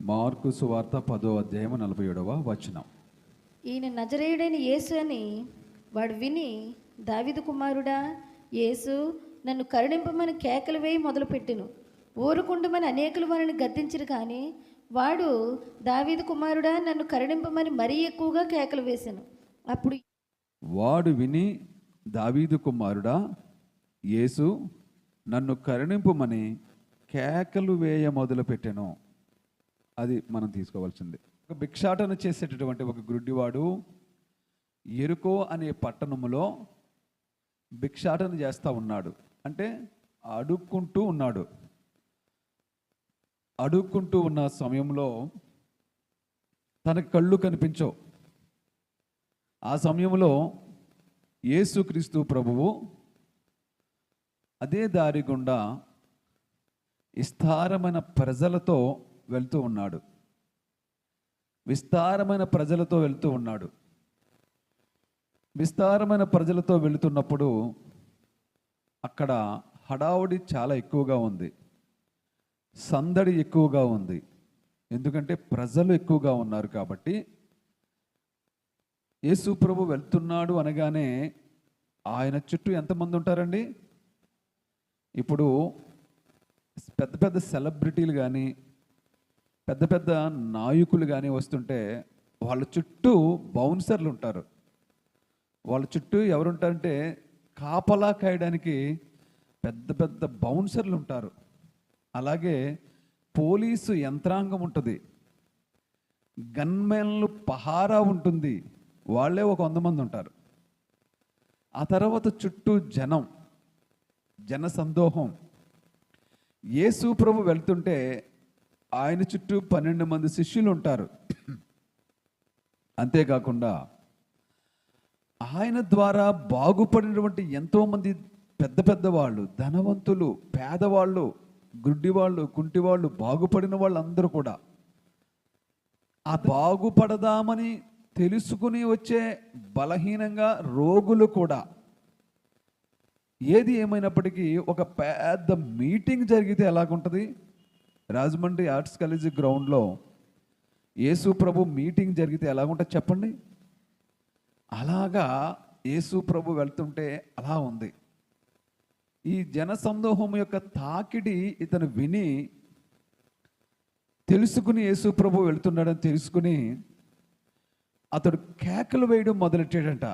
Mark సువార్త 10వ అధ్యాయం 47వ వచనం. ఈయన నజరేయుడైన యేసు అని వాడు విని, దావీదు కుమారుడా యేసు, నన్ను కరుణింపమని కేకలు వేయి మొదలుపెట్టెను. ఊరుకుండమని అనేకులు వారిని గద్దించరు, కానీ వాడు దావీదు కుమారుడా నన్ను కరుణింపమని మరీ ఎక్కువగా కేకలు వేశాను. అప్పుడు వాడు విని, దావీదు కుమారుడా యేసు, నన్ను కరుణింపుమని కేకలు వేయ మొదలుపెట్టెను. అది మనం తీసుకోవాల్సింది. ఒక భిక్షాటన చేసేటటువంటి ఒక గుడ్డివాడు ఎరుకో అనే పట్టణములో భిక్షాటన చేస్తూ ఉన్నాడు. అంటే అడుక్కుంటూ ఉన్నాడు. అడుక్కుంటూ ఉన్న సమయంలో తనకు కళ్ళు కనిపించవు. ఆ సమయంలో యేసుక్రీస్తు ప్రభువు అదే దారి గుండా విస్తారమైన ప్రజలతో వెళ్తూ ఉన్నాడు. విస్తారమైన ప్రజలతో వెళుతున్నప్పుడు అక్కడ హడావుడి చాలా ఎక్కువగా ఉంది, సందడి ఎక్కువగా ఉంది. ఎందుకంటే ప్రజలు ఎక్కువగా ఉన్నారు కాబట్టి. యేసు ప్రభు వెళ్తున్నాడు అనగానే ఆయన చుట్టూ ఎంతమంది ఉంటారండి? ఇప్పుడు పెద్ద పెద్ద సెలబ్రిటీలు కానీ పెద్ద పెద్ద నాయకులు కానీ వస్తుంటే వాళ్ళ చుట్టూ బౌన్సర్లు ఉంటారు. వాళ్ళ చుట్టూ ఎవరుంటారంటే కాపలా కాయడానికి పెద్ద పెద్ద బౌన్సర్లు ఉంటారు. అలాగే పోలీసు యంత్రాంగం ఉంటుంది, గన్మెన్లు పహారా ఉంటుంది, వాళ్ళే ఒక 100 మంది ఉంటారు. ఆ తర్వాత చుట్టూ జన సందోహం. యేసు ప్రభు వెళ్తుంటే ఆయన చుట్టూ 12 మంది శిష్యులు ఉంటారు. అంతేకాకుండా ఆయన ద్వారా బాగుపడినటువంటి ఎంతోమంది పెద్ద పెద్ద వాళ్ళు, ధనవంతులు, పేదవాళ్ళు, గుడ్డివాళ్ళు, కుంటివాళ్ళు, బాగుపడిన వాళ్ళందరూ కూడా ఆ బాగుపడదామని తెలుసుకుని వచ్చే బలహీనంగా రోగులు కూడా. ఏది ఏమైనప్పటికీ ఒక పెద్ద మీటింగ్ జరిగితే ఎలాగుంటుంది? రాజమండ్రి ఆర్ట్స్ కాలేజీ గ్రౌండ్లో యేసు ప్రభు మీటింగ్ జరిగితే ఎలాగుంటుంది చెప్పండి? అలాగా యేసు ప్రభు వెళ్తుంటే అలా ఉంది. ఈ జనసందోహం యొక్క తాకిడి ఇతను విని, తెలుసుకుని యేసు ప్రభు వెళ్తున్నాడని తెలుసుకుని అతడు కేకలు వేయడం మొదలెట్టాడంట.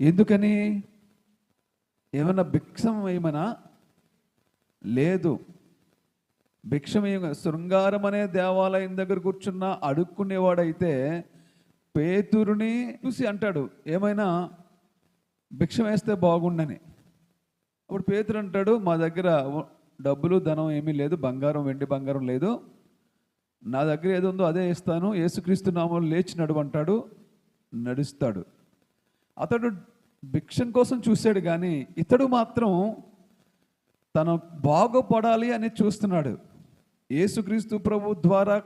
ఎందుకని? ఏమన్నా భిక్షం వేయమనా? లేదు. భిక్షమేయ శృంగారం అనే దేవాలయం దగ్గర కూర్చున్న అడుక్కునేవాడైతే పేతురుని చూసి అంటాడు, ఏమైనా భిక్షం వేస్తే బాగుండని. అప్పుడు పేతురు అంటాడు, మా దగ్గర డబ్బులు ధనం ఏమీ లేదు, వెండి బంగారం లేదు, నా దగ్గర ఏది ఉందో అదే ఇస్తాను, యేసుక్రీస్తు నామములో లేచి నడువంటాడు. నడుస్తాడు. అతడు భిక్షం కోసం చూశాడు, కానీ ఇతడు మాత్రం తను బాగుపడాలి అని చూస్తున్నాడు. యేసుక్రీస్తు ప్రభు ద్వారా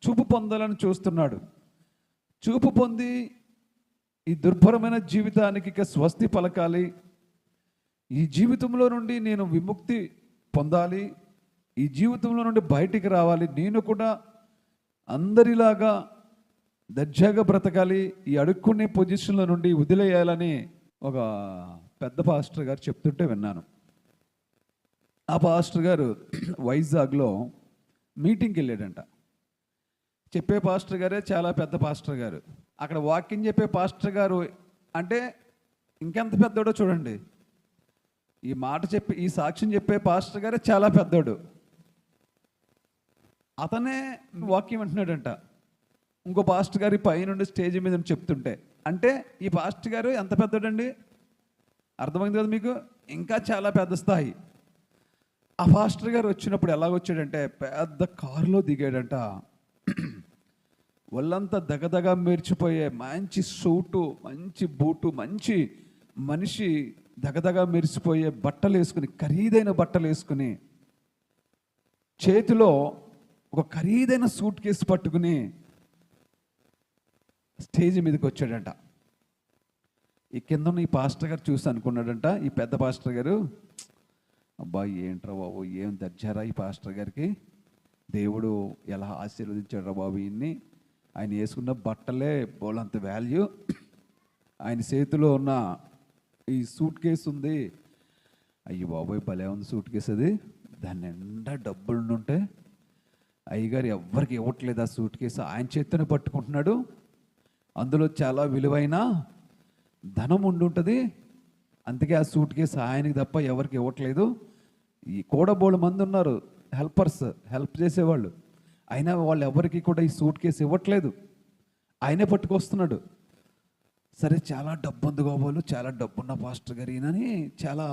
చూపు పొందాలని చూస్తున్నాడు. చూపు పొంది ఈ దుర్భరమైన జీవితానికి ఇక స్వస్తి పలకాలి, ఈ జీవితంలో నుండి నేను విముక్తి పొందాలి, ఈ జీవితంలో నుండి బయటికి రావాలి, నేను కూడా అందరిలాగా దర్జాగా బ్రతకాలి, ఈ అడుక్కునే పొజిషన్ల నుండి వదిలేయాలని ఒక పెద్ద పాస్టర్ గారు చెప్తుంటే విన్నాను. ఆ పాస్టర్ గారు వైజాగ్లో మీటింగ్కి వెళ్ళాడంట. చెప్పే పాస్టర్ గారే చాలా పెద్ద పాస్టర్ గారు. అక్కడ వాక్యం చెప్పే పాస్టర్ గారు అంటే ఇంకెంత పెద్దోడో చూడండి. ఈ సాక్ష్యం చెప్పే పాస్టర్ గారే చాలా పెద్దోడు. అతనే వాక్యం అంటున్నాడంట. ఇంకో పాస్టర్ గారి పైనుండి స్టేజ్ మీద చెప్తుంటే, అంటే ఈ పాస్టర్ గారు ఎంత పెద్దోడండి? అర్థమైంది కదా మీకు? ఇంకా చాలా పెద్ద స్థాయి. ఆ పాస్టర్ గారు వచ్చినప్పుడు ఎలాగొచ్చాడంటే పెద్ద కారులో దిగాడంట. వాళ్ళంతా దగదగా మెరిచిపోయే మంచి సూటు, మంచి బూటు, మంచి మనిషి దగదగా మెరిసిపోయే బట్టలు వేసుకుని, ఖరీదైన బట్టలు వేసుకుని, చేతిలో ఒక ఖరీదైన సూట్ కేసు పట్టుకుని స్టేజ్ మీదకి వచ్చాడంట. ఈ కింద ఈ పాస్టర్ గారు చూసి అనుకున్నాడంట, ఈ పెద్ద పాస్టర్ గారు, అబ్బా ఏంట్రా బాబు, ఏం దర్జారా ఈ పాస్టర్ గారికి, దేవుడు ఎలా ఆశీర్వదించాడు రా బాబు ఈయన్ని. ఆయన వేసుకున్న బట్టలే బోలంత వాల్యూ. ఆయన చేతిలో ఉన్న ఈ సూట్ కేసు ఉంది, అయ్యి బాబోయ్ భలే ఉంది సూట్ కేసు. అది దాని నిండా డబ్బులు ఉంటే అయ్యగారు ఎవ్వరికి ఇవ్వట్లేదు ఆ సూట్ కేసు, ఆయన చేతిని పట్టుకుంటున్నాడు. అందులో చాలా విలువైన ధనం ఉండుంటుంది, అందుకే ఆ సూట్ కేసు ఆయనకి తప్ప ఎవరికి ఇవ్వట్లేదు. ఈ కూడా బోళ్ళు మంది ఉన్నారు హెల్పర్స్, హెల్ప్ చేసేవాళ్ళు, అయినా వాళ్ళు ఎవరికి కూడా ఈ సూట్ కేసు ఇవ్వట్లేదు, ఆయనే పట్టుకొస్తున్నాడు. సరే చాలా డబ్బు ఉంది గోబాలు, చాలా డబ్బున్న పాస్టర్ గారు ఈయనని చాలా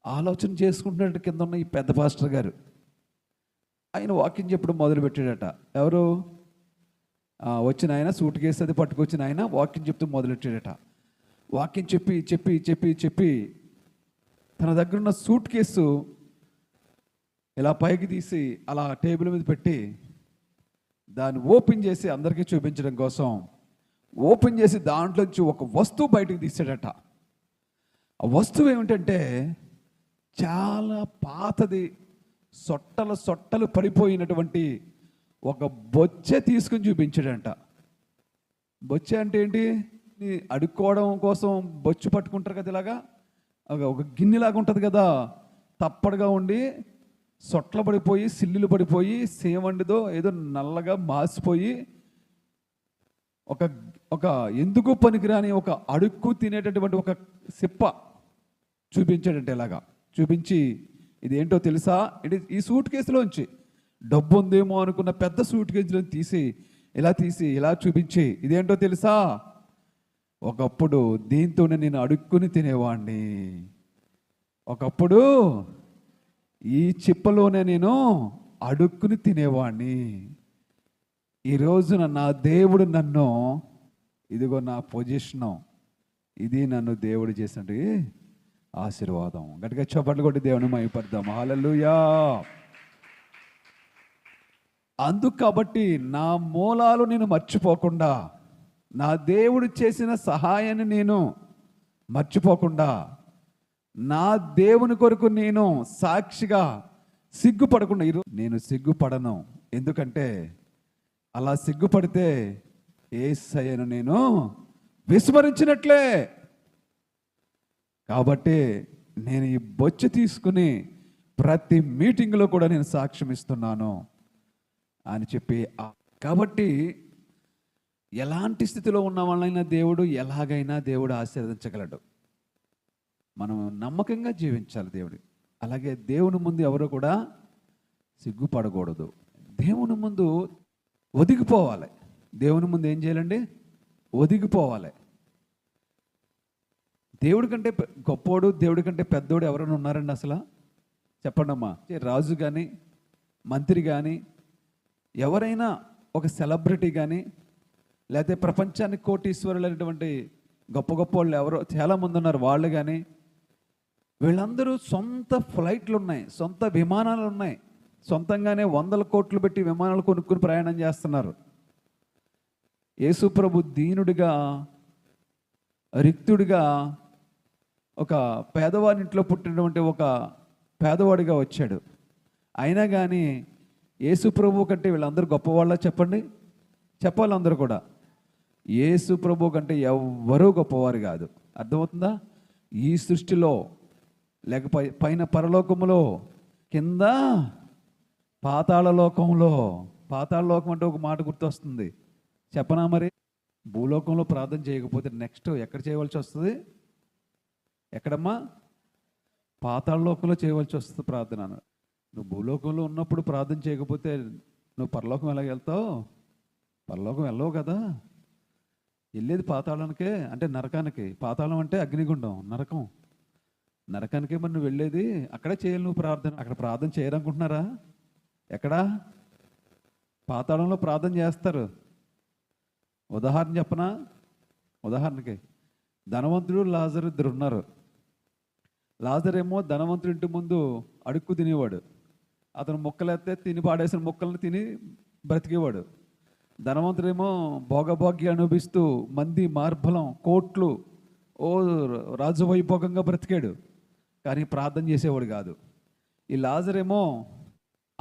ఆలోచన చేసుకుంటున్నాడు కింద ఉన్న ఈ పెద్ద పాస్టర్ గారు. ఆయన వాకింగ్ చెప్పడం మొదలు పెట్టాడట. ఎవరు వచ్చిన ఆయన సూట్ కేసు అది పట్టుకొచ్చిన ఆయన వాకింగ్ చెప్తూ మొదలెట్టాడట. వాకింగ్ చెప్పి చెప్పి చెప్పి చెప్పి తన దగ్గర ఉన్న సూట్ కేసు ఇలా పైకి తీసి అలా టేబుల్ మీద పెట్టి దాన్ని ఓపెన్ చేసి అందరికీ చూపించడం కోసం ఓపెన్ చేసి దాంట్లోంచి ఒక వస్తువు బయటకు తీసాడట. ఆ వస్తువు ఏమిటంటే చాలా పాతది, సొట్టలు పడిపోయినటువంటి ఒక బొచ్చె తీసుకుని చూపించాడంట. బొచ్చె అంటే ఏంటి? అడుక్కోవడం కోసం బొచ్చు పట్టుకుంటారు కదా, ఇలాగా ఒక గిన్నెలాగా ఉంటుంది కదా, తప్పడుగా ఉండి సొట్ల పడిపోయి సిల్లులు పడిపోయి సేవండిదో ఏదో నల్లగా మాసిపోయి ఒక ఒక ఎందుకు పనికిరాని ఒక అడుక్కు తినేటటువంటి ఒక సిప్ప చూపించాడంటే ఇలాగా చూపించి, ఇదేంటో తెలుసా? ఈ సూట్ కేసులోంచి డబ్బు ఉందేమో అనుకున్న పెద్ద సూట్ కేసులో తీసి ఇలా చూపించి, ఇదేంటో తెలుసా? ఒకప్పుడు దీంతోనే నేను అడుక్కుని తినేవాడిని, ఒకప్పుడు ఈ చిప్పలోనే నేను అడుక్కుని తినేవాడిని. ఈ రోజున నా దేవుడు నన్ను, ఇదిగో నా పొజిషను, ఇది నన్ను దేవుడు చేసినట్టు ఆశీర్వాదం. గట్టిగా చప్పట్లు కొట్టి దేవుని మహిమపడదాం. హల్లెలూయా. అందుకు కాబట్టి నా మూలాలు నేను మర్చిపోకుండా, నా దేవుడు చేసిన సహాయాన్ని నేను మర్చిపోకుండా, నా దేవుని కొరకు నేను సాక్షిగా సిగ్గుపడకుండా, నేను సిగ్గుపడను. ఎందుకంటే అలా సిగ్గుపడితే యేసయ్యను నేను విస్మరించినట్లే. కాబట్టి నేను ఈ బొచ్చు తీసుకుని ప్రతి మీటింగ్లో కూడా నేను సాక్ష్యం ఇస్తున్నాను అని చెప్పి, కాబట్టి ఎలాంటి స్థితిలో ఉన్న వాళ్ళైనా దేవుడు ఎలాగైనా దేవుడు ఆశీర్వదించగలడు. మనం నమ్మకంగా జీవించాలి దేవుడు. అలాగే దేవుని ముందు ఎవరు కూడా సిగ్గుపడకూడదు. దేవుని ముందు ఒదిగిపోవాలి. దేవుని ముందు ఏం చేయాలండి? ఒదిగిపోవాలి. దేవుడి కంటే గొప్పోడు, దేవుడి కంటే పెద్దోడు ఎవరైనా ఉన్నారండి అసలు? చెప్పండి అమ్మా. రాజు కానీ, మంత్రి కానీ, ఎవరైనా ఒక సెలబ్రిటీ కానీ, లేకపోతే ప్రపంచానికి కోటీశ్వరులైనటువంటి గొప్ప గొప్ప వాళ్ళు ఎవరో చాలామంది ఉన్నారు, వాళ్ళు కానీ, వీళ్ళందరూ సొంత ఫ్లైట్లు ఉన్నాయి, సొంత విమానాలు ఉన్నాయి, సొంతంగానే 100 కోట్లు పెట్టి విమానాలు కొనుక్కుని ప్రయాణం చేస్తున్నారు. యేసు ప్రభు దీనుడిగా, రిక్తుడిగా, ఒక పేదవాడి ఇంట్లో పుట్టినటువంటి ఒక పేదవాడిగా వచ్చాడు. అయినా కానీ యేసు ప్రభు కంటే వీళ్ళందరూ గొప్పవాళ్ళ? చెప్పండి, చెప్పాలి అందరూ కూడా. యేసు ప్రభు కంటే ఎవ్వరూ గొప్పవారు కాదు. అర్థమవుతుందా? ఈ సృష్టిలో లేకపోతే పైన పరలోకములో, కింద పాతాళలోకంలో. పాతాళలోకం అంటే ఒక మాట గుర్తొస్తుంది, చెప్పనా? మరి భూలోకంలో ప్రార్థన చేయకపోతే నెక్స్ట్ ఎక్కడ చేయవలసి వస్తుంది? ఎక్కడమ్మా? పాతాళలోకంలో చేయవలసి వస్తుంది ప్రార్థన. నువ్వు భూలోకంలో ఉన్నప్పుడు ప్రార్థన చేయకపోతే నువ్వు పరలోకం ఎలాగ వెళ్తావు? పరలోకం వెళ్ళవు కదా, వెళ్ళేది పాతాళానికే, అంటే నరకానికి. పాతాళం అంటే అగ్నిగుండం, నరకం. నరకానికే మరి నువ్వు వెళ్ళేది, అక్కడే చేయాలి నువ్వు ప్రార్థన. అక్కడ ప్రార్థన చేయరనుకుంటున్నారా? ఎక్కడా? పాతాళంలో ప్రార్థన చేస్తారు. ఉదాహరణ చెప్పనా? ఉదాహరణకి ధనవంతుడు, లాజరు ఇద్దరు ఉన్నారు. లాజర్ ఏమో ధనవంతుడి ఇంటి ముందు అడుక్కు తినేవాడు. అతను మొక్కలైతే తిని పాడేసిన మొక్కలను తిని బ్రతికేవాడు. ధనవంతుడేమో భోగభాగ్య అనుభవిస్తూ మంది మార్బలం కోట్లు రాజవైభోగంగా బ్రతికాడు, కానీ ప్రార్థన చేసేవాడు కాదు. ఈ లాజర్ ఏమో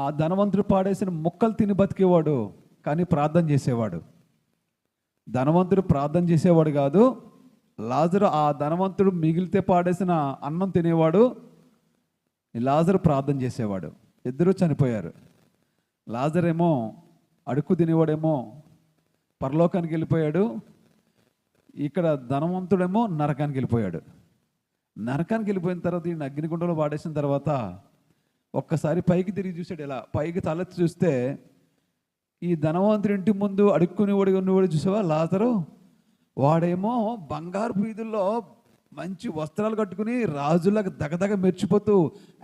ఆ ధనవంతుడు పాడేసిన ముక్కలు తిని బతికేవాడు, కానీ ప్రార్థన చేసేవాడు. ధనవంతుడు ప్రార్థన చేసేవాడు కాదు, లాజరు ఆ ధనవంతుడు మిగిలితే పాడేసిన అన్నం తినేవాడు, లాజరు ప్రార్థన చేసేవాడు. ఇద్దరూ చనిపోయారు. లాజరేమో అడుక్కు తినేవాడేమో పరలోకానికి వెళ్ళిపోయాడు, ఇక్కడ ధనవంతుడేమో నరకానికి వెళ్ళిపోయాడు. నరకానికి వెళ్ళిపోయిన తర్వాత ఈయన అగ్నిగుండంలో పాడేసిన తర్వాత ఒక్కసారి పైకి తిరిగి చూశాడు. ఇలా పైకి తలెత్తి చూస్తే ఈ ధనవంతుడి ఇంటి ముందు అడుక్కునేవాడు ఉన్నవాడు చూసావా లాజరు, వాడేమో బంగారు వీధుల్లో మంచి వస్త్రాలు కట్టుకుని రాజులకు దగదగ మెరిచిపోతూ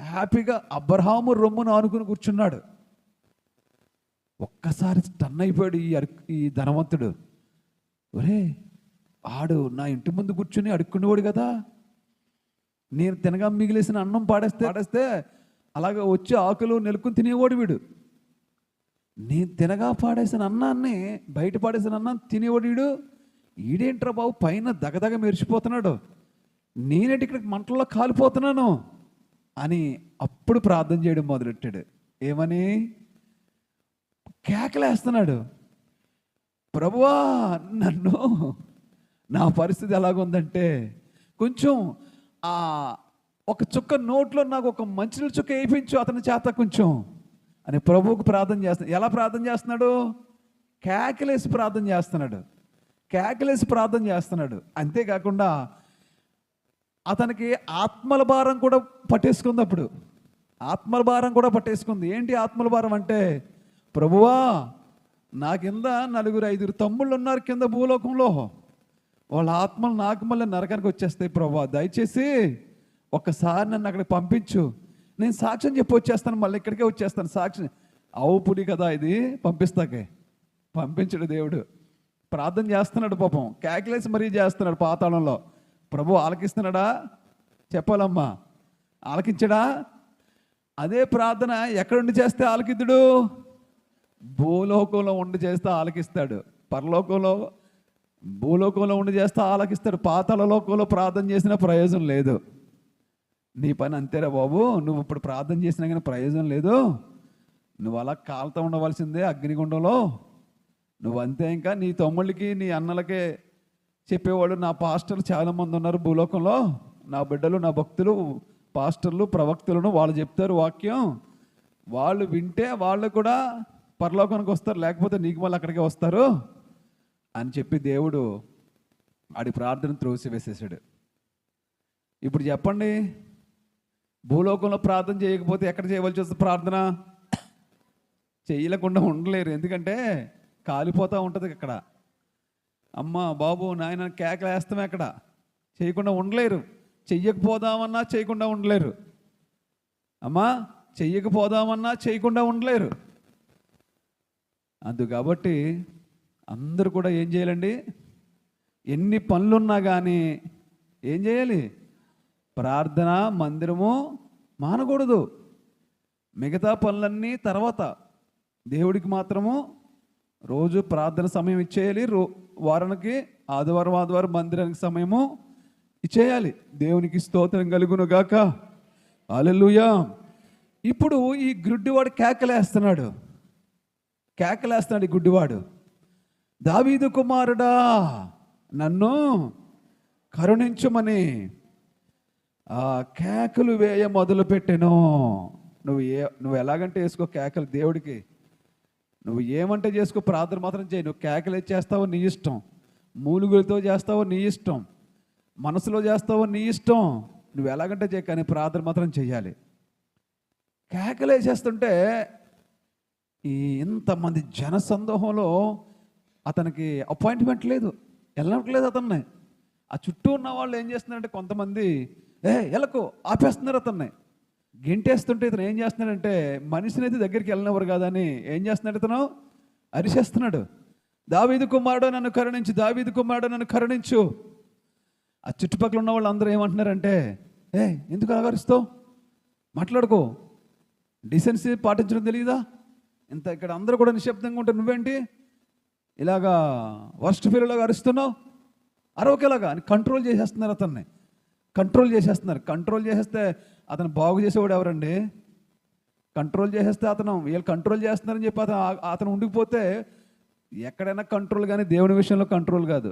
హ్యాపీగా అబ్రహాము రొమ్మును ఆనుకుని కూర్చున్నాడు. ఒక్కసారి స్టన్ అయిపోయాడు ఈ ధనవంతుడు. ఒరే, ఆడు నా ఇంటి ముందు కూర్చుని అడుక్కునేవాడు కదా, నేను తినగా మిగిలేసిన అన్నం పాడేస్తే అలాగే వచ్చి ఆకులు నెలుక్కుని తినేవాడు వీడు. నేను తినగా పాడేసిన అన్నాన్ని, బయట పాడేసిన అన్నాన్ని తినేవాడు వీడు. ఈడేంట్రా బాబు పైన దగదగ మెరిచిపోతున్నాడు, నేనేంటి ఇక్కడికి మంటల్లో కాలిపోతున్నాను అని అప్పుడు ప్రార్థన చేయడం మొదలెట్టాడు. ఏమని? కేకలేస్తున్నాడు, ప్రభువా నన్ను, నా పరిస్థితి ఎలాగుందంటే కొంచెం ఒక చుక్క నోట్లో నాకు ఒక మంచినీళ్ళ చుక్క వేయించు అతని చేత కొంచెం అని ప్రభువుకు ప్రార్థన చేస్తున్నాడు. ఎలా ప్రార్థన చేస్తున్నాడు? కేకలేసి ప్రార్థన చేస్తున్నాడు, కేకలేసి ప్రార్థన చేస్తున్నాడు. అంతేకాకుండా అతనికి ఆత్మల భారం కూడా పట్టేసుకుంది. అప్పుడు ఆత్మల భారం కూడా పట్టేసుకుంది. ఏంటి ఆత్మల భారం అంటే, ప్రభువా నా కింద 4-5 తమ్ముళ్ళు ఉన్నారు కింద భూలోకంలో, వాళ్ళ ఆత్మలు నాకు మళ్ళీ నరకానికి వచ్చేస్తాయి. ప్రభువా దయచేసి ఒక్కసారి నన్ను అక్కడికి పంపించు, నేను సాక్ష్యం చెప్పి వచ్చేస్తాను, మళ్ళీ ఇక్కడికే వచ్చేస్తాను సాక్ష్యం. అవు పుడి కదా ఇది, పంపించడు దేవుడు. ప్రార్థన చేస్తున్నాడు పాపం, క్యాకిలేసి మరీ చేస్తున్నాడు పాతాళంలో. ప్రభు ఆలకిస్తున్నాడా? చెప్పాలమ్మా, ఆలకించడా? అదే ప్రార్థన ఎక్కడుండి చేస్తే ఆలకిద్దుడు? భూలోకంలో ఉండి చేస్తే ఆలకిస్తాడు. భూలోకంలో ఉండి చేస్తే ఆలకిస్తాడు. పాతాళ లోకంలో ప్రార్థన చేసిన ప్రయోజనం లేదు. నీ పని అంతేరా బాబు, నువ్వు ఇప్పుడు ప్రార్థన చేసినా కానీ ప్రయోజనం లేదు, నువ్వు అలా కాలుతూ ఉండవలసిందే అగ్నిగుండంలో. నువ్వు అంతే. ఇంకా నీ తమ్ముళ్ళకి నీ అన్నలకే చెప్పేవాడు నా పాస్టర్లు చాలామంది ఉన్నారు భూలోకంలో, నా బిడ్డలు నా భక్తులు పాస్టర్లు ప్రవక్తలను, వాళ్ళు చెప్తారు వాక్యం, వాళ్ళు వింటే వాళ్ళు కూడా పరలోకానికి వస్తారు, లేకపోతే నీకు మళ్ళీ అక్కడికే వస్తారు అని చెప్పి దేవుడు ఆడి ప్రార్థన త్రోసివేసేసాడు. ఇప్పుడు చెప్పండి, భూలోకంలో ప్రార్థన చేయకపోతే ఎక్కడ చేయవలసి వస్తుంది ప్రార్థన? చేయలేకుండా ఉండలేరు, ఎందుకంటే కాలిపోతూ ఉంటుంది అక్కడ. అమ్మ బాబు నాయన కేకలు వేస్తామే, అక్కడ చేయకుండా ఉండలేరు. చెయ్యకపోదామన్నా చేయకుండా ఉండలేరు. అమ్మా చెయ్యకపోదామన్నా చేయకుండా ఉండలేరు. అందు కాబట్టి అందరూ కూడా ఏం చేయాలండి? ఎన్ని పనులున్నా కానీ ఏం చేయాలి? ప్రార్థన మందిరము మానకూడదు. మిగతా పనులన్నీ తర్వాత, దేవుడికి మాత్రము రోజు ప్రార్థన సమయం ఇచ్చేయాలి. వారానికి ఆదివారం మందిరానికి సమయము ఇచ్చేయాలి. దేవునికి స్తోత్రం కలుగును గాక. హల్లెలూయా. ఇప్పుడు ఈ గుడ్డివాడు కేకలేస్తున్నాడు. ఈ గుడ్డివాడు, దావీదు కుమారుడా నన్ను కరుణించుమని ఆ కేకలు వేయ మొదలుపెట్టెను. నువ్వు ఎలాగంటే వేసుకో కేకలు దేవుడికి, నువ్వు ఏమంటే చేసుకో, ప్రార్థన మాత్రం చేయి. నువ్వు కేకలు చేస్తావో నీ ఇష్టం, మూలుగులతో చేస్తావో నీ ఇష్టం, మనసులో చేస్తావో నీ ఇష్టం, నువ్వు ఎలాగంటే చేయ, కానీ ప్రార్థన మాత్రం చెయ్యాలి. కేకలు వేసేస్తుంటే ఇంతమంది జన సందోహంలో అతనికి అపాయింట్మెంట్ లేదు, వెళ్ళట్లేదు అతన్ని. ఆ చుట్టూ ఉన్న వాళ్ళు ఏం చేస్తున్నారంటే కొంతమంది ఎలకు ఆపేస్తున్నారు అతన్ని, గెంటేస్తుంటే ఇతను ఏం చేస్తున్నాడంటే మనిషిని అయితే దగ్గరికి వెళ్ళినవారు కాదని ఏం చేస్తున్నాడు, ఇతను అరిచేస్తున్నాడు, దావీదు కుమారుడు నన్ను కరుణించు, దావీదు కుమారుడు నన్ను కరుణించు. ఆ చుట్టుపక్కల ఉన్న వాళ్ళు అందరూ ఏమంటున్నారంటే, ఎందుకు అలగరుస్తావు, మాట్లాడుకో, డీసెన్సీ పాటించడం తెలియదా, ఇంత ఇక్కడ అందరూ కూడా నిశ్శబ్దంగా ఉంటారు, నువ్వేంటి ఇలాగా వర్స్ట్ ఫీల్డ్లాగా అరుస్తున్నావు, అరవకేలాగా అని కంట్రోల్ చేసేస్తున్నారు అతన్ని. కంట్రోల్ చేసేస్తే అతను బాగు చేసేవాడు ఎవరండి? కంట్రోల్ చేసేస్తే వీళ్ళు కంట్రోల్ చేస్తున్నారని చెప్పి అతను ఉండిపోతే ఎక్కడైనా కంట్రోల్, కానీ దేవుని విషయంలో కంట్రోల్ కాదు.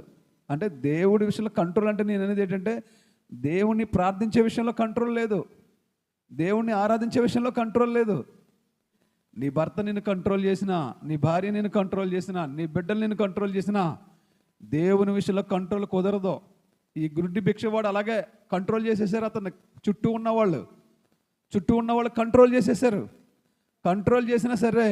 అంటే దేవుడి విషయంలో కంట్రోల్ అంటే నేను అనేది ఏంటంటే దేవుణ్ణి ప్రార్థించే విషయంలో కంట్రోల్ లేదు, దేవుణ్ణి ఆరాధించే విషయంలో కంట్రోల్ లేదు. నీ భర్త నిన్ను కంట్రోల్ చేసినా, నీ భార్య నిన్ను కంట్రోల్ చేసినా, నీ బిడ్డలు నిన్ను కంట్రోల్ చేసినా దేవుని విషయంలో కంట్రోల్ కుదరదు. ఈ గుడ్డి భిక్షవాడు అలాగే కంట్రోల్ చేసేసారు. అతను చుట్టూ ఉన్నవాళ్ళు కంట్రోల్ చేసేసారు. కంట్రోల్ చేసినా సరే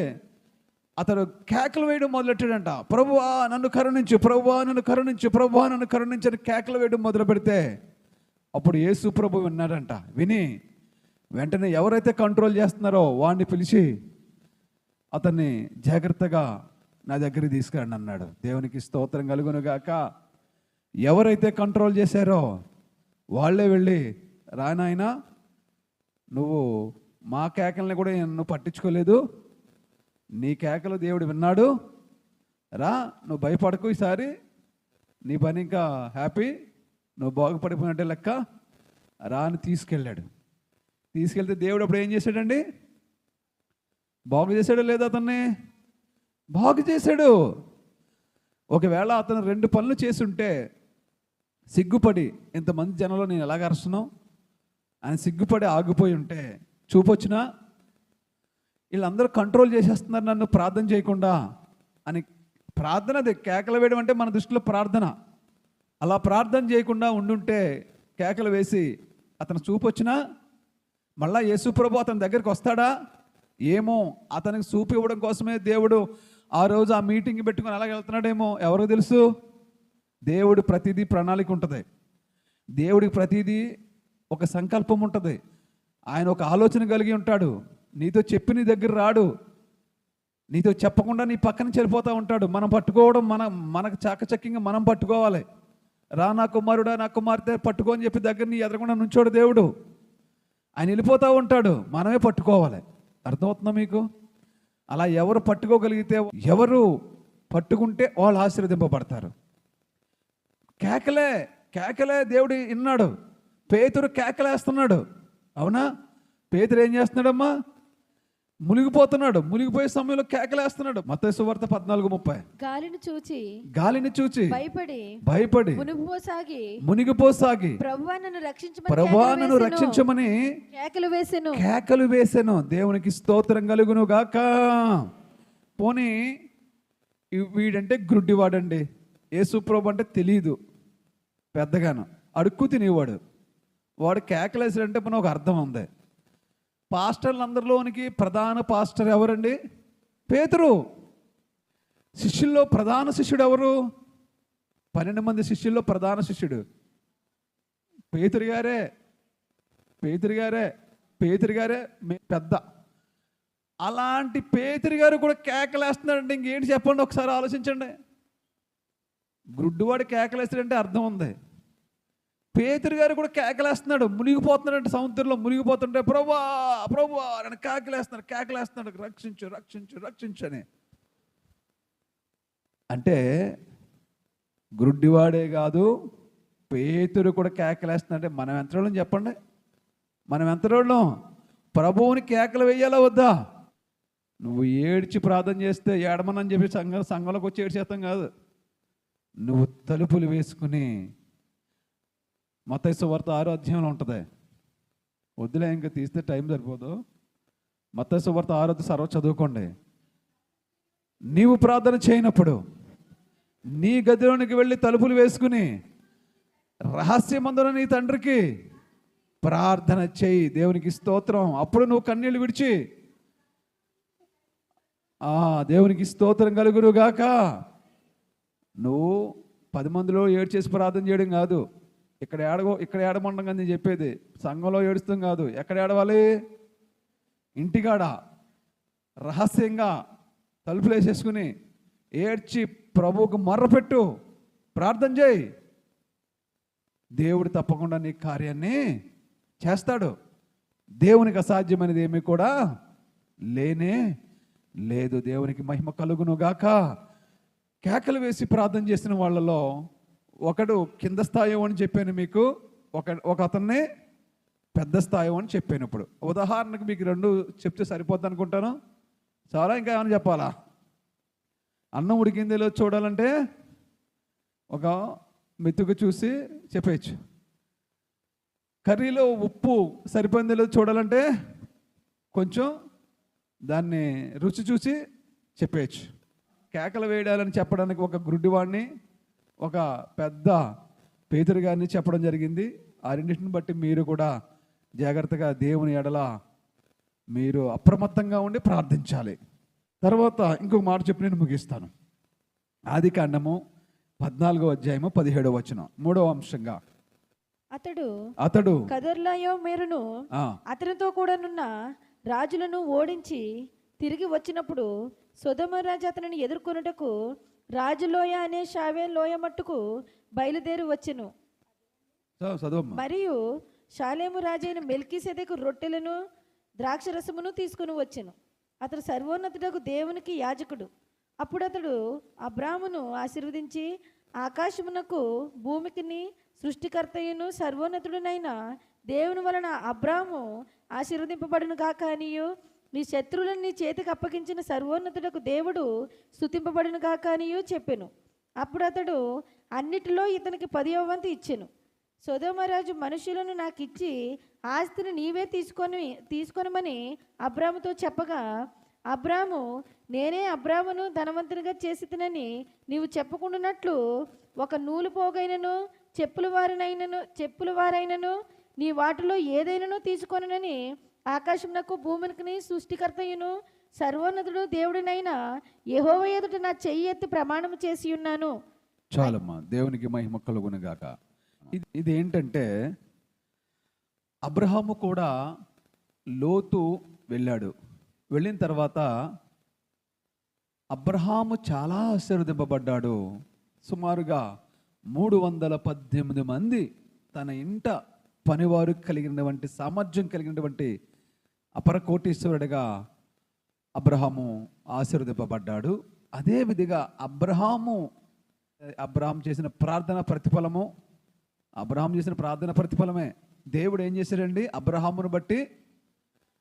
అతడు కేకలు వేయడం మొదలెట్టాడంట. ప్రభువా నన్ను కరుణించు, ప్రభువా నన్ను కరుణించు, ప్రభువా నన్ను కరుణించు అని కేకలు వేయడం మొదలు పెడితే అప్పుడు యేసు ప్రభు విన్నాడంట. విని వెంటనే ఎవరైతే కంట్రోల్ చేస్తున్నారో వాడిని పిలిచి అతన్ని జాగ్రత్తగా నా దగ్గరికి తీసుకురండి అన్నాడు. దేవునికి స్తోత్రం కలుగును గాక. ఎవరైతే కంట్రోల్ చేశారో వాళ్ళే వెళ్ళి, రానాయనా నువ్వు మా కేకల్ని కూడా నువ్వు పట్టించుకోలేదు, నీ కేకలు దేవుడు విన్నాడు, రా నువ్వు భయపడకు, ఈసారి నీ పని ఇంకా హ్యాపీ, నువ్వు బాగుపడిపోయినట్టే లెక్క, రా అని తీసుకెళ్ళాడు. తీసుకెళ్తే దేవుడు అప్పుడు ఏం చేశాడండి? బాగు చేశాడు లేదా? అతన్ని బాగు చేశాడు. ఒకవేళ అతను 2 పనులు చేసుంటే సిగ్గుపడి, ఇంతమంది జనంలో నేను ఎలాగ అరుస్తున్నావు అని సిగ్గుపడి ఆగిపోయి ఉంటే చూపొచ్చినా, వీళ్ళందరూ కంట్రోల్ చేసేస్తున్నారు నన్ను ప్రార్థన చేయకుండా అని. ప్రార్థన అది కేకలు వేయడం అంటే మన దృష్టిలో ప్రార్థన. అలా ప్రార్థన చేయకుండా ఉండుంటే కేకలు వేసి అతను చూపొచ్చినా మళ్ళా యేసుప్రభు అతని దగ్గరికి వస్తాడా ఏమో. అతనికి చూపు ఇవ్వడం కోసమే దేవుడు ఆ రోజు ఆ మీటింగ్ పెట్టుకొని అలాగే వెళ్తున్నాడేమో, ఎవరో తెలుసు. దేవుడు ప్రతిదీ ప్రణాళిక ఉంటుంది, దేవుడికి ప్రతిదీ ఒక సంకల్పం ఉంటుంది, ఆయన ఒక ఆలోచన కలిగి ఉంటాడు. నీతో చెప్పి నీ దగ్గర రాడు, నీతో చెప్పకుండా నీ పక్కన చెడిపోతూ ఉంటాడు. మనం పట్టుకోవడం మనకు చాకచక్యంగా మనం పట్టుకోవాలి. రా నా కుమారుడా నా కుమార్తె పట్టుకో అని చెప్పి దగ్గర నీ ఎదరకుండా నుంచోడు దేవుడు. ఆయన వెళ్ళిపోతూ ఉంటాడు, మనమే పట్టుకోవాలి. అర్థమవుతుందా మీకు? అలా ఎవరు పట్టుకోగలిగితే, ఎవరు పట్టుకుంటే వాళ్ళు ఆశీర్వదింపబడతారు. కేకలే దేవుడు విన్నాడు. పేతురు కేకలేస్తున్నాడు, అవునా? పేతురు ఏం చేస్తున్నాడమ్మా? మునిగిపోయే సమయంలో కేకలేస్తున్నాడు. మత్తయి సువార్త 14:30. గాలిని చూచి భయపడి మునిగిపోసాగి ప్రభువా నన్ను రక్షించమని కేకలు వేసెను. దేవునికి స్తోత్రం కలుగును గాక. పోనీ వీడంటే గ్రుడ్డివాడండి, యేసుప్రభు అంటే తెలియదు పెద్దగాను, అడుక్కు తినేవాడు. వాడు కేకలేసాడంటే మనం ఒక అర్థం ఉంది. పాస్టర్లందరిలోనికి ప్రధాన పాస్టర్ ఎవరండి? పేతురు. శిష్యుల్లో ప్రధాన శిష్యుడు ఎవరు? 12 మంది శిష్యుల్లో ప్రధాన శిష్యుడు పేతురు గారే పెద్ద. అలాంటి పేతురు గారు కూడా కేకలేస్తున్నాడంటే ఇంకేంటి చెప్పండి, ఒకసారి ఆలోచించండి. గుడ్డువాడు కేకలేస్తాడంటే అర్థం ఉంది. పేతురు గారు కూడా కేకలేస్తున్నాడు, మునిగిపోతున్నాడు, సముద్రంలో మునిగిపోతుంటే ప్రభువా ప్రభువా అని కేకలేస్తున్నాడు, రక్షించు రక్షించు రక్షించు అని. అంటే గుడ్డివాడే కాదు, పేతురు కూడా కేకలేస్తున్నాడంటే మనం ఎంతరోళ్ళం చెప్పండి? మనం ఎంతరోళ్ళం? ప్రభువుని కేకలు వేయాలా వద్దా? నువ్వు ఏడ్చి ప్రార్థన చేస్తే ఏడమనని చెప్పి సంఘంలోకి వచ్చి ఏడ్చేస్తాం కాదు. నువ్వు తలుపులు వేసుకుని, మత్తయి సువార్త 6వ అధ్యాయంలో ఉంటుంది. వద్దులే ఇంకా తీస్తే టైం సరిపోదు. మత్తయి సువార్త 6వ సర్వ చదువుకోండి. నీవు ప్రార్థన చేయనప్పుడు నీ గదిలోనికి వెళ్ళి తలుపులు వేసుకుని రహస్యమందున నీ తండ్రికి ప్రార్థన చేయి. దేవునికి స్తోత్రం. అప్పుడు నువ్వు కన్నీళ్ళు విడిచి దేవునికి స్తోత్రం కలుగును గాక. నువ్వు 10 మందిలో ఏడ్చేసి ప్రార్థన చేయడం కాదు. ఇక్కడ ఏడమండగా నేను చెప్పేది, సంఘంలో ఏడుస్తాం కాదు. ఎక్కడ ఏడవాలి? ఇంటికాడ రహస్యంగా తలుపులు వేసేసుకుని ఏడ్చి ప్రభువుకు మొర్రపెట్టు, ప్రార్థన చేయి. దేవుడు తప్పకుండా నీ కార్యాన్ని చేస్తాడు. దేవునికి అసాధ్యమైనది ఏమీ కూడా లేనే లేదు. దేవునికి మహిమ కలుగును గాక. కేకలు వేసి ప్రార్థన చేసిన వాళ్ళలో ఒకడు కింద స్థాయి అని చెప్పాను మీకు. ఒక అతన్ని పెద్ద స్థాయి అని చెప్పాను. ఇప్పుడు ఉదాహరణకు మీకు రెండు చెప్తే సరిపోద్ది అనుకుంటాను. చాలా ఇంకా ఏమైనా చెప్పాలా? అన్నం ఉడికిందో లేదో చూడాలంటే ఒక మెతుకు చూసి చెప్పేయచ్చు. కర్రీలో ఉప్పు సరిపోయిందో లేదో చూడాలంటే కొంచెం దాన్ని రుచి చూసి చెప్పేయచ్చు. కేకలు వేయడాలని చెప్పడానికి ఒక గుడ్డివాడిని, ఒక పెద్ద పేతురు గారిని చెప్పడం జరిగింది. ఆ రెండింటిని బట్టి మీరు కూడా జాగ్రత్తగా దేవుని ఎడల మీరు అప్రమత్తంగా ఉండి ప్రార్థించాలి. తర్వాత ఇంకొక మాట చెప్పి నేను ముగిస్తాను. ఆదికాండము 14వ అధ్యాయము 17వ వచనం 3వ అంశంగా, అతడు కదొర్లాయోమెరును అతనితో కూడానున్న రాజులను ఓడించి తిరిగి వచ్చినప్పుడు సొదొమ రాజు అతనిని ఎదుర్కొనుటకు రాజులోయ అనే షావే లోయ మట్టుకు బయలుదేరి వచ్చెను. మరియు షాలేము రాజైన మెల్కీసెదెకు రొట్టెలను ద్రాక్షరసమును తీసుకుని వచ్చెను. అతడు సర్వోన్నతుడకు దేవునికి యాజకుడు. అప్పుడు అతడు అబ్రామును ఆశీర్వదించి, ఆకాశమునకు భూమికిని సృష్టికర్తయును సర్వోన్నతుడునైన దేవుని వలన అబ్రాము ఆశీర్వదింపబడును గాక అనియు, నీ శత్రువులను నీ చేతికి అప్పగించిన సర్వోన్నతుడకు దేవుడు స్తుతింపబడును గాక అనియు చెప్పెను. అప్పుడు అతడు అన్నిటిలో ఇతనికి 10వ వంతు ఇచ్చెను. సొదొమరాజు మనుషులను నాకు ఇచ్చి ఆస్తిని నీవే తీసుకొనమని అబ్రాముతో చెప్పగా, అబ్రాము, నేనే అబ్రామును ధనవంతునిగా చేసితినని నీవు చెప్పకుండానట్లు ఒక నూలు పోగైనను చెప్పుల వారైనను నీ వాటిలో ఏదైనాను తీసుకొనని ఆకాశమునకు భూమికి సృష్టికర్తయును సర్వోన్నతుడు దేవుడినైనా యెహోవా ఎదుట నా చెయ్యి ఎత్తి ప్రమాణం చేసి ఉన్నాను. చాలమ్మా, దేవునికి మహిమ కలుగునుగాక. ఇది ఏంటంటే, అబ్రహాము కూడా లోతు వెళ్ళాడు. వెళ్ళిన తర్వాత అబ్రహాము చాలా ఆశీర్వదింపబడ్డాడు. సుమారుగా 318 మంది తన ఇంట పనివారు కలిగినటువంటి సామర్థ్యం కలిగినటువంటి అపర కోటీశ్వరుడిగా అబ్రహాము ఆశీర్వదింపబడ్డాడు. అదే విధిగా అబ్రహాం చేసిన ప్రార్థన ప్రతిఫలమే దేవుడు ఏం చేశాడండి? అబ్రహామును బట్టి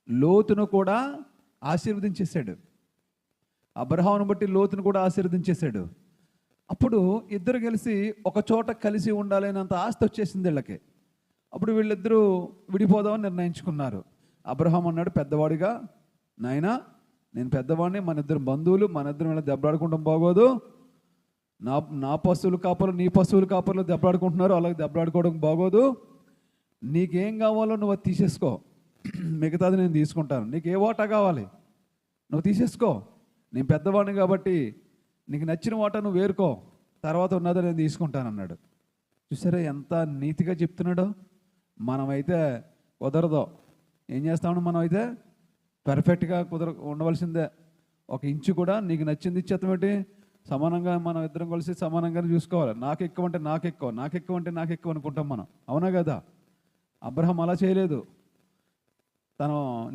లోతును కూడా ఆశీర్వదించేశాడు. అప్పుడు ఇద్దరు కలిసి ఒక చోట కలిసి ఉండాలనేంత ఆస్తి వచ్చేసింది వీళ్ళకి. అప్పుడు వీళ్ళిద్దరూ విడిపోదామని నిర్ణయించుకున్నారు. అబ్రహాం అన్నాడు పెద్దవాడిగా, నాయనా నేను పెద్దవాడిని, మన ఇద్దరు బంధువులు, మన ఇద్దరు వీళ్ళ దెబ్బలాడుకుంటాం బాగోదు. నా పశువులు కాపలు నీ పశువులు కాపలు దెబ్బలాడుకుంటున్నారు, అలాగే దెబ్బలాడుకోవడం బాగోదు. నీకేం కావాలో నువ్వు అది తీసేసుకో, మిగతాది నేను తీసుకుంటాను. నీకు ఏ వాటా కావాలి నువ్వు తీసేసుకో, నేను పెద్దవాడిని కాబట్టి నీకు నచ్చిన వాటా నువ్వు వేరుకో, తర్వాత ఉన్నదో నేను తీసుకుంటాను అన్నాడు. చూసారా ఎంత నీతిగా చెప్తున్నాడో. మనమైతే కుదరదో. ఏం చేస్తామని మనం అయితే పర్ఫెక్ట్గా ఉండవలసిందే. ఒక ఇంచు కూడా నీకు నచ్చింది ఇచ్చేస్తాం ఏంటి? సమానంగా మనం ఇద్దరం కలిసి సమానంగానే చూసుకోవాలి. నాకు ఎక్కువ అంటే నాకు ఎక్కువ అనుకుంటాం మనం, అవునా కదా? అబ్రహాం అలా చేయలేదు.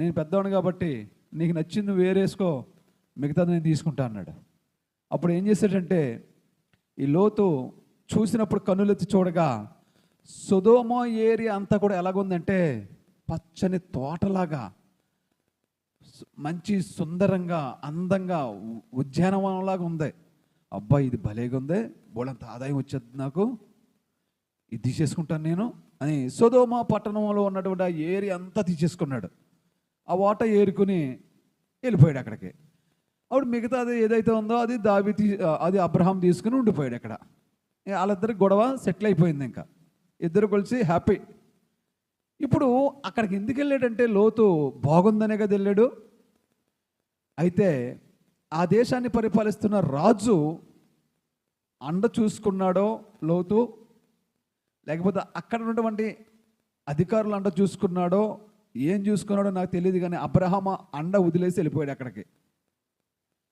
నేను పెద్దవాడిని కాబట్టి నీకు నచ్చింది వేరేసుకో, మిగతాది నేను తీసుకుంటా అన్నాడు. అప్పుడు ఏం చేశాడంటే, ఈ లోతు చూసినప్పుడు కన్నులెత్తి చూడగా సొదొమ ఏరియా అంతా కూడా ఎలాగుందంటే పచ్చని తోటలాగా, మంచి సుందరంగా, అందంగా, ఉద్యానవనంలాగా ఉంది. అబ్బాయి ఇది భలేగా ఉంది, బోళంత ఆదాయం వచ్చేది నాకు, ఇది తీసేసుకుంటాను నేను అని సొదొమ పట్టణంలో ఉన్నటువంటి ఆ ఏరియా అంతా తీసేసుకున్నాడు. ఆ వాట ఏరుకుని వెళ్ళిపోయాడు అక్కడికి. అప్పుడు మిగతాది ఏదైతే ఉందో అది అబ్రహాం తీసుకుని ఉండిపోయాడు అక్కడ. వాళ్ళిద్దరికి గొడవ సెటిల్ అయిపోయింది. ఇంకా ఇద్దరు కలిసి హ్యాపీ. ఇప్పుడు అక్కడికి ఎందుకు వెళ్ళాడంటే, లోతు బాగుందనే కదా వెళ్ళాడు. అయితే ఆ దేశాన్ని పరిపాలిస్తున్న రాజు అండ చూసుకున్నాడో లోతు, లేకపోతే అక్కడ ఉన్నటువంటి అధికారులు అండ చూసుకున్నాడో, ఏం చూసుకున్నాడో నాకు తెలియదు. కానీ అబ్రహాం అండ వదిలేసి వెళ్ళిపోయాడు అక్కడికి.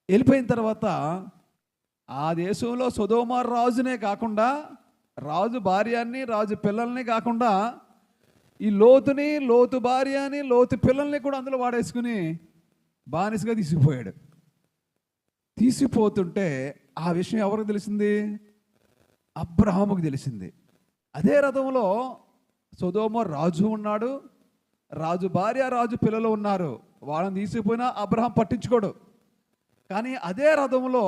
వెళ్ళిపోయిన తర్వాత ఆ దేశంలో సొదొమ రాజునే కాకుండా, రాజు భార్యని, రాజు పిల్లల్ని కాకుండా, ఈ లోతు భార్యని, లోతు పిల్లల్ని కూడా అందులో వాడేసుకుని బానిసగా తీసిపోతుంటే ఆ విషయం ఎవరికి తెలిసింది? అబ్రహాముకి తెలిసింది. అదే రథంలో సొదొమ రాజు ఉన్నాడు, రాజు భార్య రాజు పిల్లలు ఉన్నారు, వాళ్ళని తీసుకుపోయినా అబ్రహాం పట్టించుకోడు. కానీ అదే రథంలో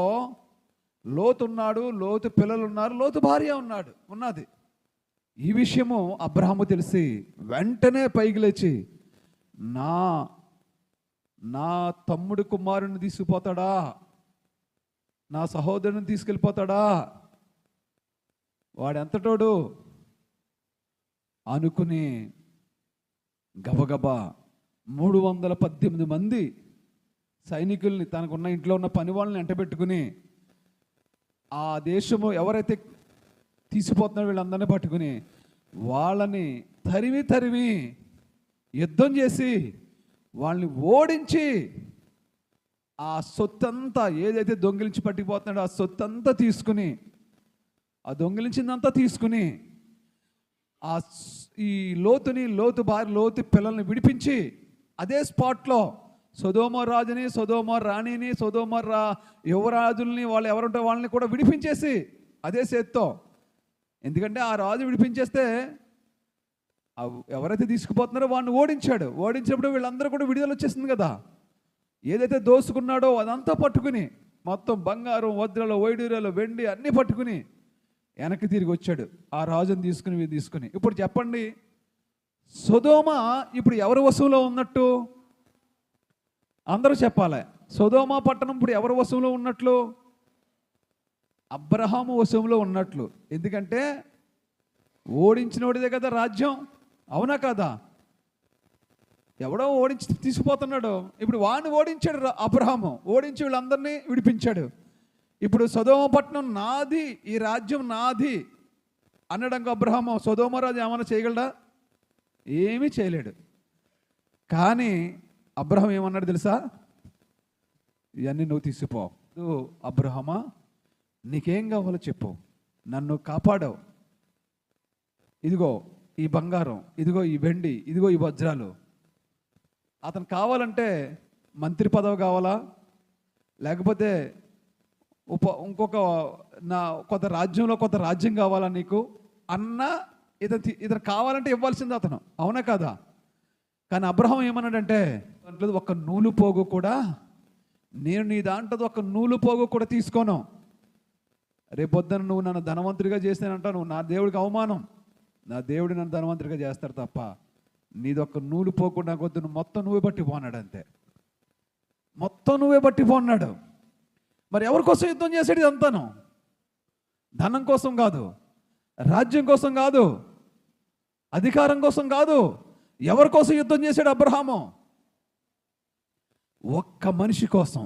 లోతు ఉన్నాడు, లోతు పిల్లలు ఉన్నారు, లోతు భార్య ఉన్నది. ఈ విషయము అబ్రహాము తెలిసి వెంటనే పైకి లేచి నా తమ్ముడు కుమారుని తీసుకుపోతాడా, నా సహోదరుని తీసుకెళ్ళిపోతాడా, వాడెంతటోడు అనుకుని గబగబా 318 మంది సైనికుల్ని, తనకున్న ఇంట్లో ఉన్న పని వాళ్ళని ఎంటబెట్టుకుని ఆ దేశము ఎవరైతే తీసిపోతున్నారో వీళ్ళందరినీ పట్టుకుని వాళ్ళని తరిమి యుద్ధం చేసి వాళ్ళని ఓడించి ఆ సొత్తంతా ఏదైతే దొంగిలించి పట్టుకుపోతున్నాడో ఆ సొత్తంతా తీసుకుని, ఆ దొంగిలించిందంతా తీసుకుని ఈ లోతు భార్య లోతు పిల్లల్ని విడిపించి అదే స్పాట్లో సొదొమ రాజుని, సొదొమ రాణిని, యువరాజుల్ని, వాళ్ళు ఎవరుంటే వాళ్ళని కూడా విడిపించేసి అదే చేత్తో, ఎందుకంటే ఆ రాజు విడిపించేస్తే ఎవరైతే తీసుకుపోతున్నారో వాడిని ఓడించినప్పుడు వీళ్ళందరూ కూడా విడుదల వచ్చేసింది కదా. ఏదైతే దోసుకున్నాడో అదంతా పట్టుకుని మొత్తం బంగారం, వజ్రాలు, వైడూర్యాలు, వెండి అన్నీ పట్టుకుని వెనక్కి తిరిగి వచ్చాడు ఆ రాజుని తీసుకుని. ఇప్పుడు చెప్పండి, సొదొమ ఇప్పుడు ఎవరి వశంలో ఉన్నట్టు? అందరూ చెప్పాలి. సొదొమ పట్టణం ఇప్పుడు ఎవరి వశంలో ఉన్నట్లు? అబ్రహాము వశంలో ఉన్నట్లు. ఎందుకంటే ఓడించినోడిదే కదా రాజ్యం, అవునా కదా? ఎవడో ఓడించి తీసుకుపోతున్నాడు, ఇప్పుడు వాడిని ఓడించాడు అబ్రహాము, ఓడించి వీళ్ళందరినీ విడిపించాడు. ఇప్పుడు సొదొమ పట్టణం నాది, ఈ రాజ్యం నాది అనడానికి అబ్రహాము, సొదొమ రాజు ఏమైనా చేయగలడా? ఏమీ చేయలేడు. కానీ అబ్రహాం ఏమన్నాడు తెలుసా? ఇవన్నీ నువ్వు తీసుకుపో. అబ్రహామా, నీకేం కావాలో చెప్పు, నన్ను కాపాడావు, ఇదిగో ఈ బంగారం, ఇదిగో ఈ వెండి, ఇదిగో ఈ వజ్రాలు. అతను కావాలంటే మంత్రి పదవి కావాలా, లేకపోతే ఇంకొక కొత్త రాజ్యం కావాలా నీకు అన్న ఇతను కావాలంటే ఇవ్వాల్సింది అతను, అవునా కదా? కానీ అబ్రహాం ఏమన్నాడంటే, ఒక్క నూలు పోగు కూడా నేను నీ దాంట్లో ఒక్క నూలు పోగు కూడా తీసుకోను. రేపొద్దున నువ్వు నన్ను ధనవంతుడిగా చేస్తానంటావు, నువ్వు నా దేవుడికి అవమానం. నా దేవుడు నన్ను ధనవంతుడిగా చేస్తాడు తప్ప నీది ఒక్క నూలు పోకుండా కొద్ది నువ్వు మొత్తం నువ్వే పట్టిపోన్నాడు. అంతే, మొత్తం నువ్వే పట్టిపోన్నాడు. మరి ఎవరి కోసం యుద్ధం చేసాడు ఇదంతాను? ధనం కోసం కాదు, రాజ్యం కోసం కాదు, అధికారం కోసం కాదు. ఎవరి కోసం యుద్ధం చేశాడు అబ్రహాము? ఒక్క మనిషి కోసం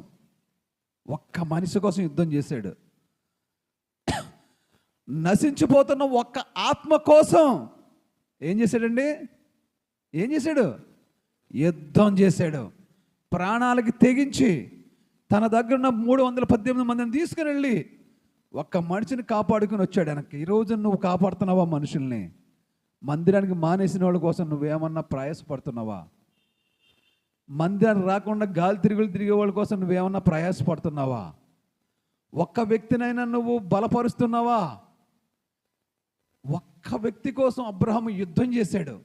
యుద్ధం చేశాడు. నశించిపోతున్న ఒక్క ఆత్మ కోసం ఏం చేశాడండి? యుద్ధం చేశాడు. ప్రాణాలకి తెగించి తన దగ్గర ఉన్న 318 మందిని తీసుకుని వెళ్ళి ఒక్క మనిషిని కాపాడుకుని వచ్చాడు వెనక్కి. ఈరోజు నువ్వు కాపాడుతున్నావా మనుషుల్ని? మందిరానికి మానేసిన వాళ్ళ కోసం నువ్వేమన్నా ప్రయాసపడుతున్నావా? మందిరానికి రాకుండా గాలి తిరిగే వాళ్ళ కోసం నువ్వేమన్నా ప్రయాసపడుతున్నావా? ఒక్క వ్యక్తినైనా నువ్వు బలపరుస్తున్నావా? ఒక్క వ్యక్తి కోసం అబ్రహాము యుద్ధం చేశాడు.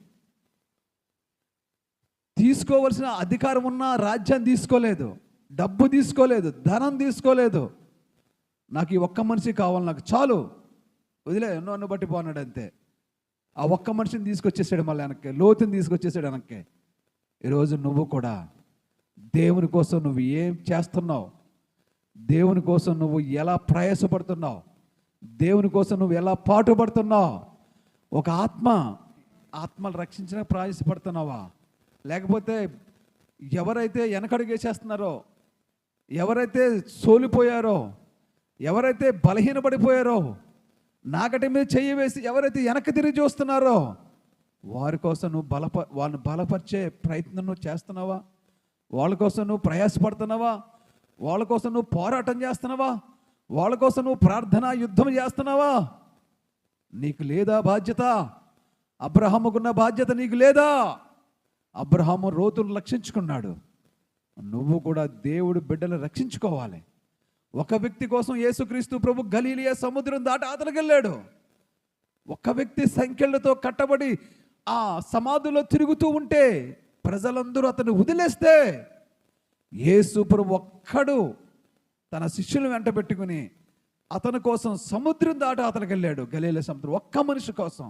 తీసుకోవలసిన అధికారం ఉన్న రాజ్యాన్ని తీసుకోలేదు, డబ్బు తీసుకోలేదు, ధనం తీసుకోలేదు. నాకు ఈ ఒక్క మనిషి కావాలి, నాకు చాలు, వదిలే, నన్ను బట్టి పోన్నాడు. అంతే. ఆ ఒక్క మనిషిని తీసుకొచ్చేసాడు మళ్ళీ వెనక్కి, లోతుని తీసుకొచ్చేసాడు వెనక్కి. ఈరోజు నువ్వు కూడా దేవుని కోసం నువ్వు ఏం చేస్తున్నావు? దేవుని కోసం నువ్వు ఎలా ప్రయాసపడుతున్నావు? దేవుని కోసం నువ్వు ఎలా పాటుపడుతున్నావు? ఒక ఆత్మలు రక్షించడానికి ప్రయాసపడుతున్నావా? లేకపోతే ఎవరైతే వెనకడుగేసేస్తున్నారో, ఎవరైతే సోలిపోయారో, ఎవరైతే బలహీనపడిపోయారో, నాకటి మీద చెయ్యి వేసి ఎవరైతే వెనక్కి తిరిగి చూస్తున్నారో వారి కోసం నువ్వు వాళ్ళని బలపరిచే ప్రయత్నం నువ్వు చేస్తున్నావా? వాళ్ళ కోసం నువ్వు ప్రయాసపడుతున్నావా? వాళ్ళ కోసం నువ్వు పోరాటం చేస్తున్నావా? వాళ్ళ కోసం నువ్వు ప్రార్థన యుద్ధం చేస్తున్నావా? నీకు లేదా బాధ్యత? అబ్రహాముకున్న బాధ్యత నీకు లేదా? అబ్రహాము లోతును రక్షించుకున్నాడు. నువ్వు కూడా దేవుడు బిడ్డలు రక్షించుకోవాలి. ఒక వ్యక్తి కోసం యేసుక్రీస్తు ప్రభు గలీలియా సముద్రం దాటి అతనికి వెళ్ళాడు. ఒక వ్యక్తి సంఖ్యలతో కట్టబడి ఆ సమాధిలో తిరుగుతూ ఉంటే ప్రజలందరూ అతన్ని వదిలేస్తే యేసు ప్రభు ఒక్కడు తన శిష్యులను వెంట పెట్టుకుని అతని కోసం సముద్రం దాటి అతనికి వెళ్ళాడు. గలీల సముద్రం, ఒక్క మనిషి కోసం.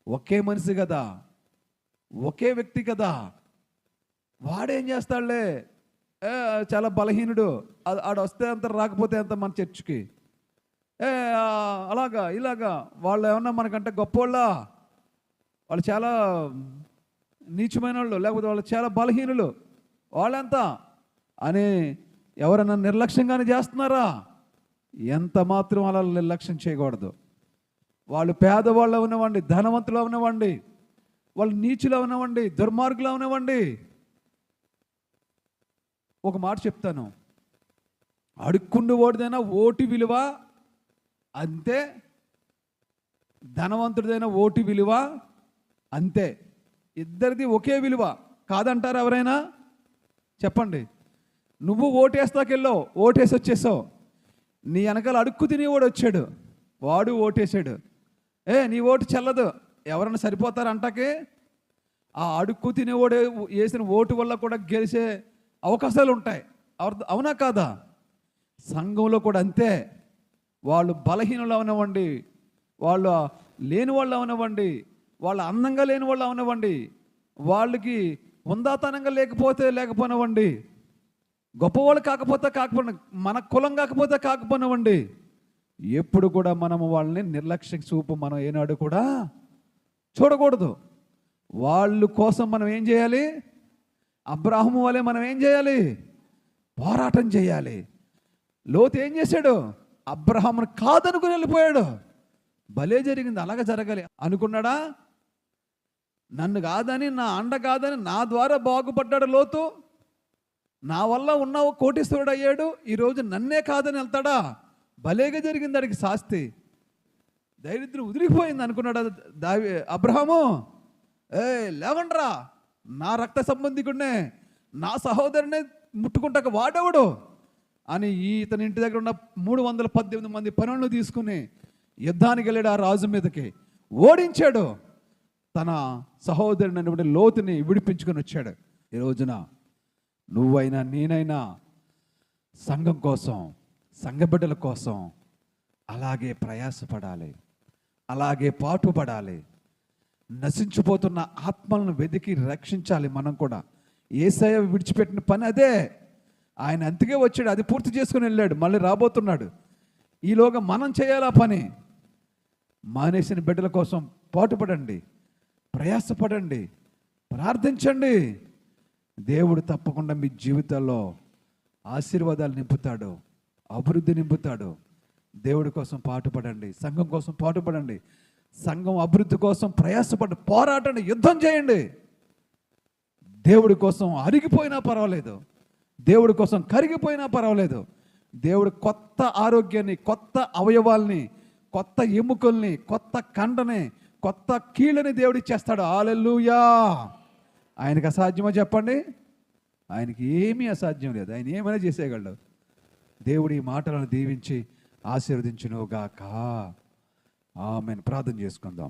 ఒకే మనిషి కదా, ఒకే వ్యక్తి కదా. వాడేం చేస్తాడులే, చాలా బలహీనుడు, ఆడు వస్తే అంత రాకపోతే అంత మన చర్చికి, అలాగా ఇలాగా, వాళ్ళు ఏమన్నా మనకంటే గొప్పోళ్ళ, వాళ్ళు చాలా నీచమైన వాళ్ళు, లేకపోతే వాళ్ళు చాలా బలహీనులు, వాళ్ళంతా అని ఎవరైనా నిర్లక్ష్యంగానే చేస్తున్నారా? ఎంత మాత్రం అలా నిర్లక్ష్యం చేయకూడదు. వాళ్ళు పేదవాళ్ళు అవనివ్వండి, ధనవంతులు అవనివ్వండి, వాళ్ళు నీచులు అవనివ్వండి, దుర్మార్గులు అవనివ్వండి. ఒక మాట చెప్తాను, అడుక్కుండు ఓడిదైనా ఓటు విలువ అంతే, ధనవంతుడిదైన ఓటు విలువ అంతే. ఇద్దరిది ఒకే విలువ. కాదంటారు ఎవరైనా? చెప్పండి. నువ్వు ఓటేస్తాకెళ్ళావు, ఓటేసి వచ్చేసావు, నీ వెనకాల అడుక్కు తినేవాడు వచ్చాడు, వాడు ఓటేసాడు, నీ ఓటు చెల్లదు, ఎవరైనా సరిపోతారు అంటాకే? ఆ అడుక్కు తినేవాడు వేసిన ఓటు వల్ల కూడా గెలిచే అవకాశాలు ఉంటాయి. అవునా కాదా? సంఘంలో కూడా అంతే. వాళ్ళు బలహీనులు అవనివ్వండి, వాళ్ళు లేని వాళ్ళు అవనివ్వండి, వాళ్ళు అందంగా లేని వాళ్ళు అవనివ్వండి, వాళ్ళకి ఉందాతనంగా లేకపోనివ్వండి, గొప్పవాళ్ళు కాకపోయినా, మన కులం కాకపోనివ్వండి, ఎప్పుడు కూడా మనము వాళ్ళని నిర్లక్ష్య చూపు మనం ఏనాడు కూడా చూడకూడదు. వాళ్ళు కోసం మనం ఏం చేయాలి? అబ్రాహాము వలె మనం ఏం చేయాలి? పోరాటం చేయాలి. లోతు ఏం చేశాడు? అబ్రహామును కాదనుకుని వెళ్ళిపోయాడు. భలే జరిగింది. అలాగే జరగాలి అనుకున్నాడా? నన్ను కాదని, నా అండ కాదని, నా ద్వారా బాగుపడ్డాడు లోతు, నా వల్ల ఉన్న కోటీశ్వరుడు అయ్యాడు, ఈరోజు నన్నే కాదని వెళ్తాడా? భలేగా జరిగింది. అడిగి శాస్తి దరిద్రం ఉదిరిపోయింది అనుకున్నాడు అబ్రహాము. లేవండ్రా, నా రక్త సంబంధికుడినే, నా సహోదరునే ముట్టుకుంటాక వాడెవడు అని ఇతని ఇంటి దగ్గర ఉన్న 318 మంది పనులను తీసుకుని యుద్ధానికి వెళ్ళాడు. ఆ రాజు మీదకి ఓడించాడు. తన సహోదరుని లోతుని విడిపించుకొని వచ్చాడు. ఈ రోజున నువ్వైనా నేనైనా సంఘం కోసం, సంఘ బిడ్డల కోసం అలాగే ప్రయాసపడాలి, అలాగే పాటుపడాలి. నశించిపోతున్న ఆత్మలను వెతికి రక్షించాలి. మనం కూడా యేసయ్య విడిచిపెట్టిన పని అదే. ఆయన అంతకే వచ్చాడు, అది పూర్తి చేసుకుని వెళ్ళాడు, మళ్ళీ రాబోతున్నాడు. ఈలోగా మనం చేయాలా పని. మానేసిన బిడ్డల కోసం పాటుపడండి, ప్రయాసపడండి, ప్రార్థించండి. దేవుడు తప్పకుండా మీ జీవితాల్లో ఆశీర్వాదాలు నింపుతాడు, అభివృద్ధి నింపుతాడు. దేవుడి కోసం పాటుపడండి, సంఘం కోసం పాటుపడండి, సంఘం అభివృద్ధి కోసం ప్రయాసపడండి, పోరాటండి, యుద్ధం చేయండి. దేవుడి కోసం అరిగిపోయినా పర్వాలేదు, దేవుడి కోసం కరిగిపోయినా పర్వాలేదు. దేవుడు కొత్త ఆరోగ్యాన్ని, కొత్త అవయవాల్ని, కొత్త ఎముకల్ని, కొత్త కండని, కొత్త కీళ్ళని దేవుడు ఇచ్చేస్తాడు. హల్లెలూయా. ఆయనకు అసాధ్యమో చెప్పండి? ఆయనకి ఏమీ అసాధ్యం లేదు. ఆయన ఏమైనా చేసేయగలడు. దేవుడి ఈ మాటలను దీవించి ఆశీర్వదించునుగాక. ఆమేన్. ప్రార్థన చేసుకుందాం.